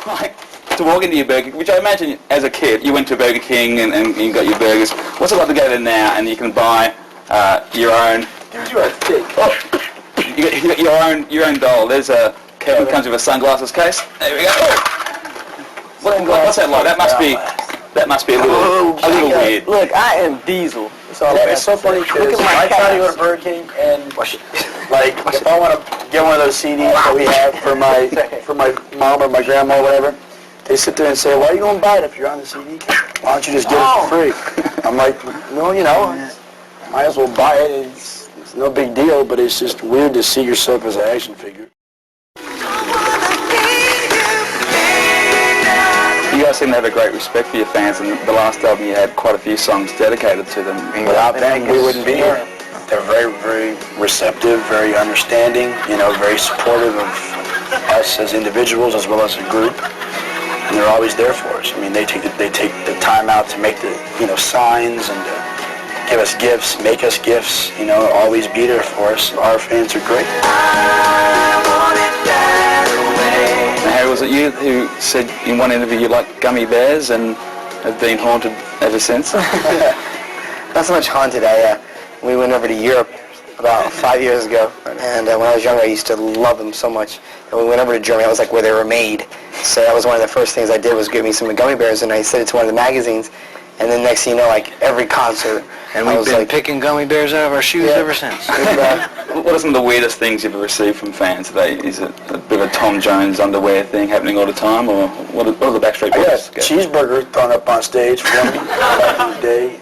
like to walk into your Burger King, which I imagine as a kid you went to Burger King and you got your burgers. What's it like to go there now and you can buy your own? You are thick. Oh, you got your own doll. There's a Kevin comes with a sunglasses case. There we go. What's that like? That must be a little weird. Look, I am Diesel. It's so funny because I try to go to Burger King and like if I want to get one of those CDs that we have for my mom or my grandma or whatever, they sit there and say, "Why are you gonna buy it if you're on the CD? Why don't you just get it for free?" I'm like, "No, might as well buy it. It's no big deal, but it's just weird to see yourself as an action figure." You guys seem to have a great respect for your fans, and the last album you had quite a few songs dedicated to them. Without them, we wouldn't be here. They're very, very receptive, very understanding, very supportive of us as individuals as well as a group, and they're always there for us. I mean, they take the time out to make the signs and to give us gifts, make us gifts, always be there for us. Our fans are great. Harry, was it you who said in one interview you like gummy bears and have been haunted ever since? Not so much haunted. We went over to Europe about 5 years ago, and when I was younger I used to love them so much. And we went over to Germany. I was like where they were made. So that was one of the first things I did was give me some gummy bears, and I sent it to one of the magazines. And then next thing you know, like every concert, and we've been picking gummy bears out of our shoes ever since. What are some of the weirdest things you've ever received from fans today? Is it a bit of a Tom Jones underwear thing happening all the time, or what are the Backstreet Boys? I got a cheeseburger thrown up on stage for me back in the day.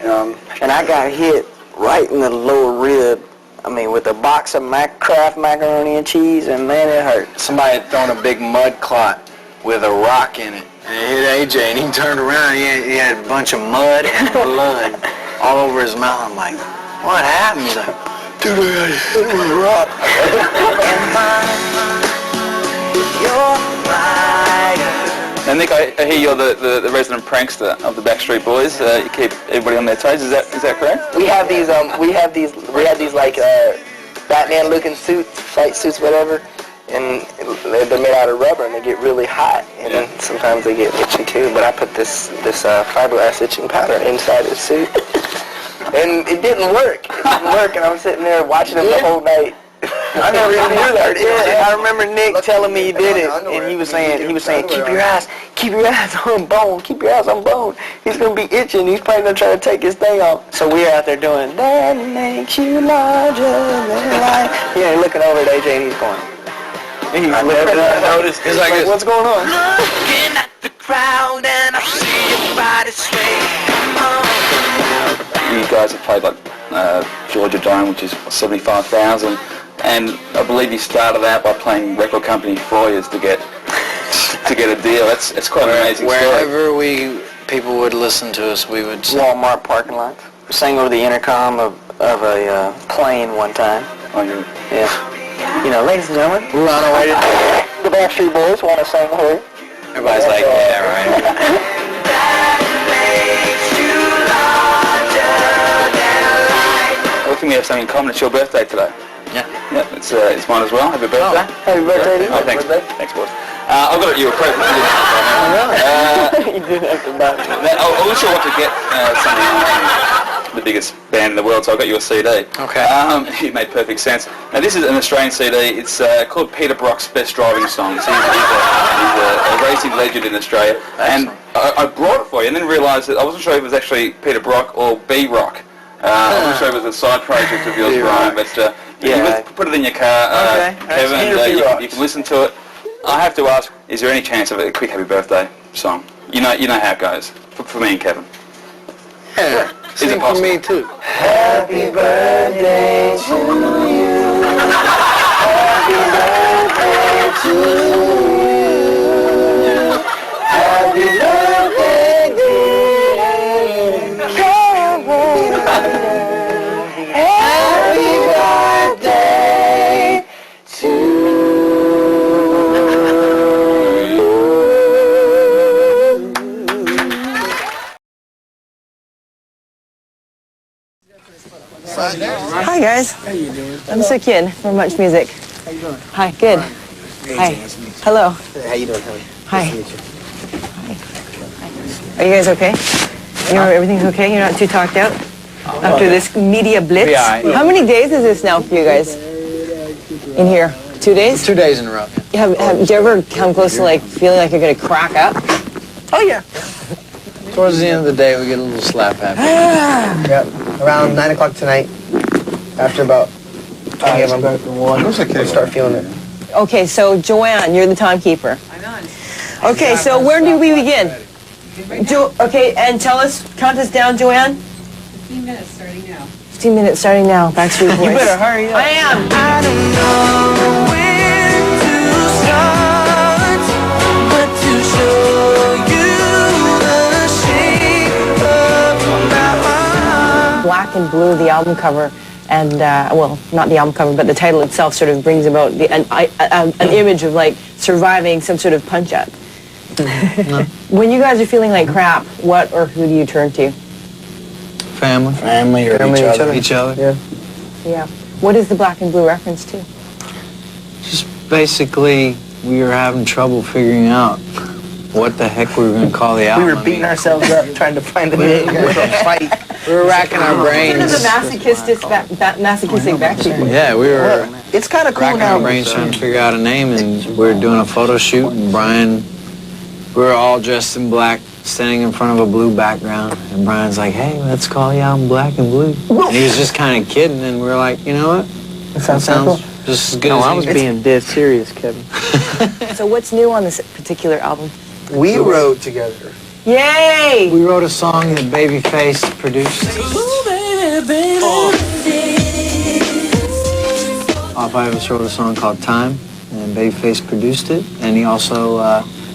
And I got hit right in the lower rib. I mean, with a box of Kraft macaroni and cheese, and man, it hurt. Somebody had thrown a big mud clot with a rock in it. And it hit AJ, and he turned around, and he had a bunch of mud and blood all over his mouth. I'm like, what happened? He's like, dude, I got hit with a rock. And Nick, I hear you're the resident prankster of the Backstreet Boys. You keep everybody on their toes. Is that correct? We have these like Batman-looking suits, fight suits, whatever. And they're made out of rubber, and they get really hot, and then sometimes they get itchy too. But I put this fiberglass itching powder inside the suit, and it didn't work. And I was sitting there watching them the whole night. I never even knew that. Yeah, I remember Nick telling me he did it, and he was saying, keep your eyes on bone, keep your eyes on bone. He's gonna be itching. He's probably gonna try to take his thing off. So we're out there doing that makes you larger than life. Yeah, looking over at AJ, and he's going. I never noticed. He's like, what's going on? Looking at the crowd and I see your body sway. You guys have played like Georgia Dome, which is 75,000, and I believe you started out by playing record company Foyers to get a deal. It's quite an amazing story. Wherever people would listen to us, we would sing. Walmart parking lot. We sang over the intercom of a plane one time. Oh, yeah. Ladies and gentlemen, we're on our way to the Backstreet Boys. Want to sing here? Everybody's like, yeah, right. Well, can we have something in common? It's your birthday today. Yeah. Yeah, it's mine as well. Happy birthday. Happy birthday to you. Oh, thanks. Thanks, boys. I've got you a present. You didn't have to buy it. I also want to get something the biggest band in the world, so I got you a CD. Okay. It made perfect sense. Now this is an Australian CD. It's called Peter Brock's Best Driving Songs. He's a racing legend in Australia. Excellent. And I brought it for you and then realised that I wasn't sure if it was actually Peter Brock or B-Rock. I wasn't sure if it was a side project of yours, Brian, but you can put it in your car, Kevin, and you can listen to it. I have to ask, is there any chance of a quick happy birthday song? You know how it goes, for me and Kevin. Yeah. Is it possible? For me too. Happy birthday to you. Happy birthday to you. Happy birthday, dear Kevin. Happy birthday to you. Hi guys. How you doing? I'm Sakin from Much Music. How you doing? Hi, good. Hi. Hello. How you doing, Kelly? Hi. Are you guys okay? Everything's okay? You're not too talked out? After this media blitz? How many days is this now for you guys? In here? 2 days? 2 days in a row. Have you ever come close to like feeling like you're gonna crack up? Oh, yeah. Towards the end of the day, we get a little slap happy. Yep. Around 9 o'clock tonight, after about 20 of them, we'll start feeling it. Okay, so Joanne, you're the timekeeper. I know. Okay, so where do we begin? Okay, and count us down, Joanne. 15 minutes starting now. 15 minutes starting now. Backstreet Boys. You better hurry up. I am. I don't know when to start, but to show you the shape of my heart. Black and Blue, the album cover, and well, not the album cover, but the title itself sort of brings about an image of like surviving some sort of punch-up. When you guys are feeling like crap, what or who do you turn to? Family. Family or Each other. Yeah. Yeah. What is the Black and Blue reference to? Just basically, we were having trouble figuring out what the heck we were going to call the album. We were beating ourselves up trying to find a name for a fight. We were racking our brains. This is a masochistic Backstreet Boys. Yeah, we were It's kind of cool racking now. our brains trying to figure out a name, and we were doing a photo shoot, and Brian, we were all dressed in black, standing in front of a blue background, and Brian's like, hey, let's call the album Black and Blue. And he was just kind of kidding, and we were like, you know what? That sounds just as good No, as I was being dead serious, Kevin. So what's new on this particular album? We wrote together. Yay! We wrote a song that Babyface produced. All five of us wrote a song called Time, and Babyface produced it. And he also,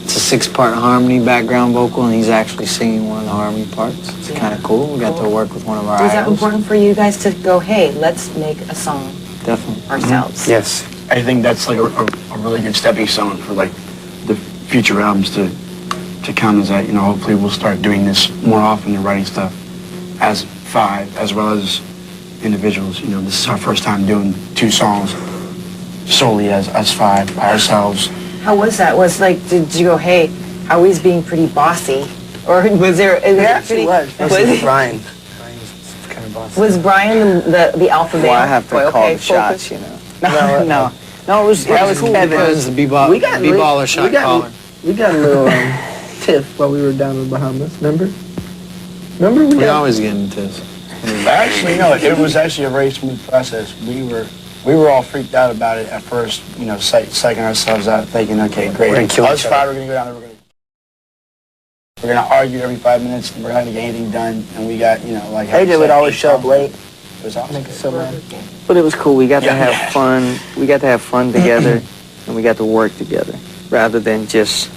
it's a 6-part harmony background vocal, and he's actually singing one of the harmony parts. It's kind of cool. We got to work with one of our Was that idols. important for you guys to go, hey, let's make a song Definitely. ourselves? Yes. I think that's like a really good stepping stone for like the future albums to come, is that, you know, hopefully we'll start doing this more often and writing stuff as five as well as individuals. You know, this is our first time doing 2 songs solely as five by ourselves. How was that? Did you go, hey, Howie's being pretty bossy? Or was there... He was. Brian. Brian's kind of bossy. Was Brian the alpha male? Well, I have to Boy, call okay, the shots, focus. you know. No. No, it was Cool Kevin. because the B-baller shot caller. We got a little tiff while we were down in the Bahamas, remember? We always get into this. Actually, no, it was actually a very smooth process. We were all freaked out about it at first, you know, psyching ourselves out, thinking, okay, great. We're gonna kill Us each five are going to go down there, we're going to argue every 5 minutes, and we're not going to get anything done, and we got, you know, like... AJ would always show up late. It was awesome. But it was cool. We got to Yeah. have fun. We got to have fun together, and we got to work together, rather than just,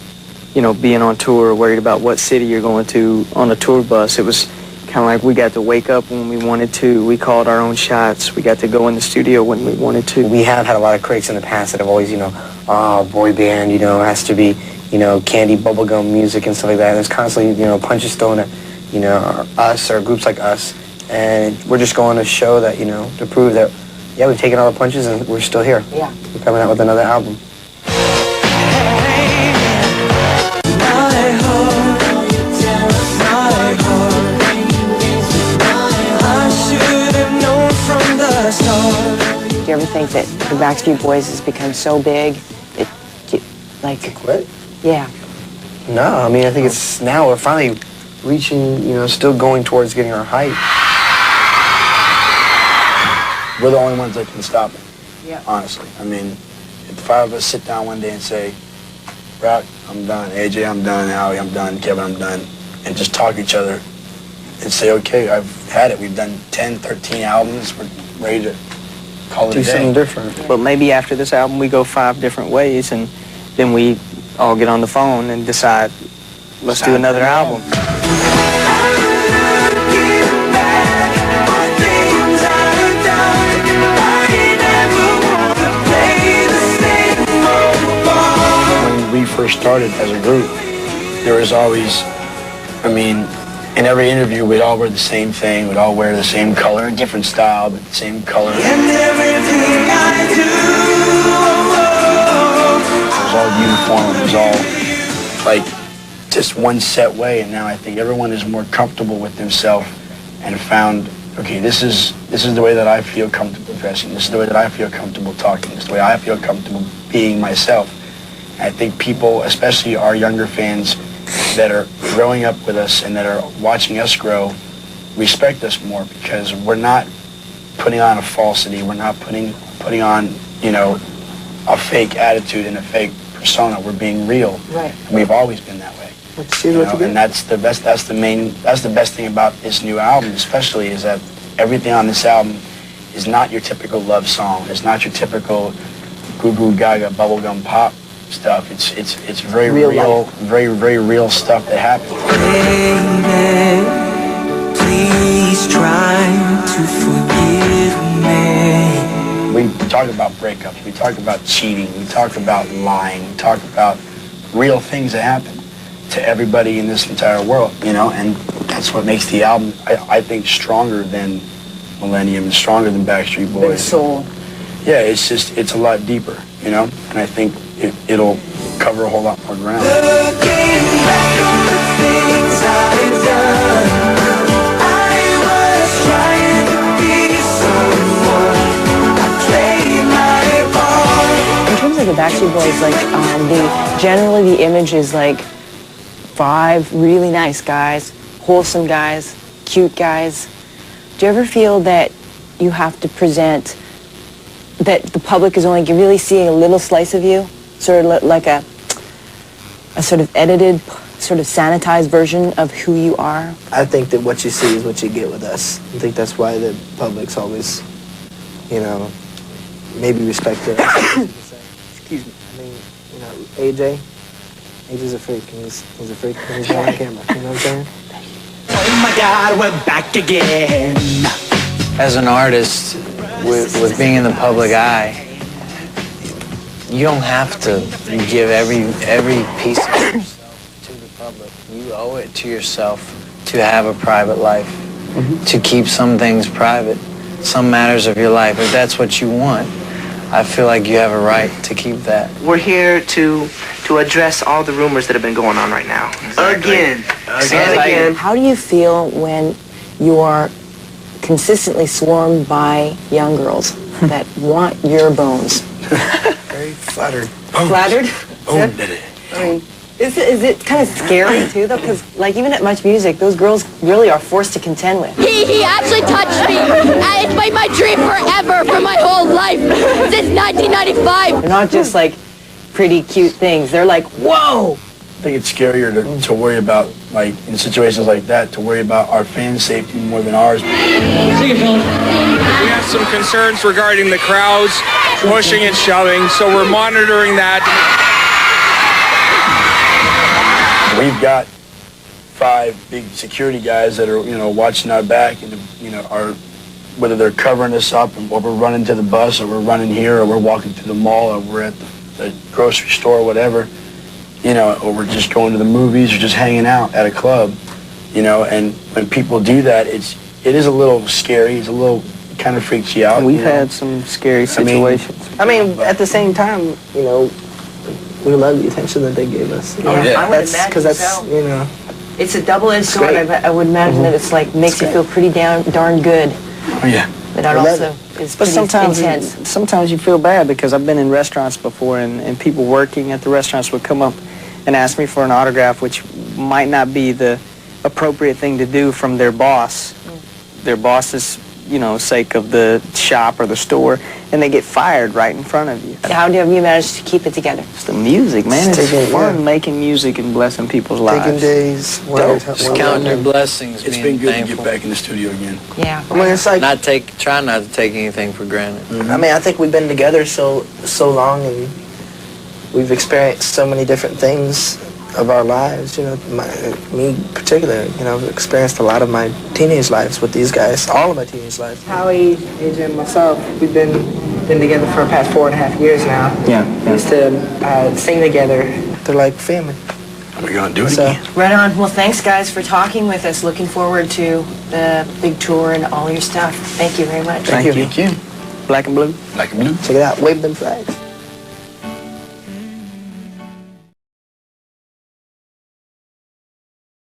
you know, being on tour, worried about what city you're going to on a tour bus. It was kind of like we got to wake up when we wanted to. We called our own shots. We got to go in the studio when we wanted to. We have had a lot of critics in the past that have always, you know, boy band, you know, has to be, you know, candy bubblegum music and stuff like that. And there's constantly, you know, punches thrown at, you know, us or groups like us. And we're just going to show that, you know, to prove that, yeah, we've taken all the punches and we're still here. Yeah. We're coming out with another album. Do you ever think that the Backstreet Boys has become so big, To quit? yeah. No, I mean, I think it's now we're finally reaching, you know, still going towards getting our height. We're the only ones that can stop it, Yeah. honestly. I mean, if the 5 of us sit down one day and say, Brock, I'm done, AJ, I'm done, Howie, I'm done, Kevin, I'm done, and just talk to each other and say, okay, I've had it. We've done 10, 13 albums. We're ready to call it Do a something day. different. But maybe after this album, we go 5 different ways, and then we all get on the phone and decide, let's do another album. When we first started as a group, there was always, I mean, in every interview, we'd all wear the same thing. We'd all wear the same color, different style, but the same color. It was all uniform. It was all like just one set way, and now I think everyone is more comfortable with themselves and found, okay, this is the way that I feel comfortable dressing. This is the way that I feel comfortable talking. This is the way I feel comfortable being myself. And I think people, especially our younger fans that are growing up with us and that are watching us grow, respect us more because we're not putting on a falsity. We're not putting on, you know, a fake attitude and a fake persona. We're being real. Right. And we've always been that way. And that's the best. That's the best thing about this new album, especially, is that everything on this album is not your typical love song. It's not your typical goo goo gaga bubblegum pop stuff. It's very real, very real stuff that happens. Baby, please try to forgive me. We talk about breakups. We talk about cheating. We talk about lying. We talk about real things that happen to everybody in this entire world, you know, and that's what makes the album, I think, stronger than Millennium and stronger than Backstreet Boys. Big soul. Yeah, it's a lot deeper, you know, and I think it'll cover a whole lot more ground. Looking back on the things I've done, I was trying to be someone. I played my part. In terms of the Backstreet Boys, like, generally the image is like 5 really nice guys, wholesome guys, cute guys. Do you ever feel that you have to present, that the public is only really seeing a little slice of you? Sort of like a sort of edited, sort of sanitized version of who you are? I think that what you see is what you get with us. I think that's why the public's always, you know, maybe respect us. Excuse me. I mean, you know, AJ's a freak, and he's a freak when he's on camera. You know what I'm saying? Oh my God, we're back again. As an artist, with being in the public eye, you don't have to give every piece of yourself to the public. You owe it to yourself to have a private life, to keep some things private, some matters of your life. If that's what you want, I feel like you have a right to keep that. We're here to address all the rumors that have been going on right now. Again. How do you feel when you are consistently swarmed by young girls that want your bones? Very flattered. Flattered? I mean, is it kind of scary too, though? Because, like, even at Much Music, those girls really are forced to contend with. He actually touched me. It's been my dream forever, for my whole life, since 1995. They're not just like pretty cute things. They're like, whoa! I think it's scarier to worry about, like, in situations like that, to worry about our fans' safety more than ours. We have some concerns regarding the crowds pushing and shoving, so we're monitoring that. We've got 5 big security guys that are, you know, watching our back and, you know, whether they're covering us up or we're running to the bus or we're running here or we're walking through the mall or we're at the grocery store or whatever, you know, or we're just going to the movies or just hanging out at a club, you know, and when people do that, it is a little scary. It's a little, it kind of freaks you out. We've had some scary situations. I mean, at the same time, you know, we love the attention that they gave us. Oh, yeah. I would imagine that's, so. you know. It's a double-edged sword. I would imagine that it's like makes you feel pretty darn good. Oh, yeah. But that also is But pretty intense. sometimes you feel bad because I've been in restaurants before and people working at the restaurants would come up and ask me for an autograph, which might not be the appropriate thing to do from their boss. Their boss's, you know, sake of the shop or the store, and they get fired right in front of you. How have you managed to keep it together? It's the music, man. It's fun making music and blessing people's lives. Taking days. Just counting your blessings, It's being been good thankful. to get back in the studio again. Yeah. I mean, it's like, Try not to take anything for granted. I mean, I think we've been together so long, and we've experienced so many different things of our lives. You know, me in particular, you know, I've experienced a lot of my teenage lives with these guys, all of my teenage lives. Howie, AJ, and myself, we've been together for the past 4.5 years now. Yeah. We used to sing together. They're like family. We're going to do it So, again. Right on. Well, thanks, guys, for talking with us. Looking forward to the big tour and all your stuff. Thank you very much. Thank you. Black and blue. Like a blue. check it out. Wave them flags.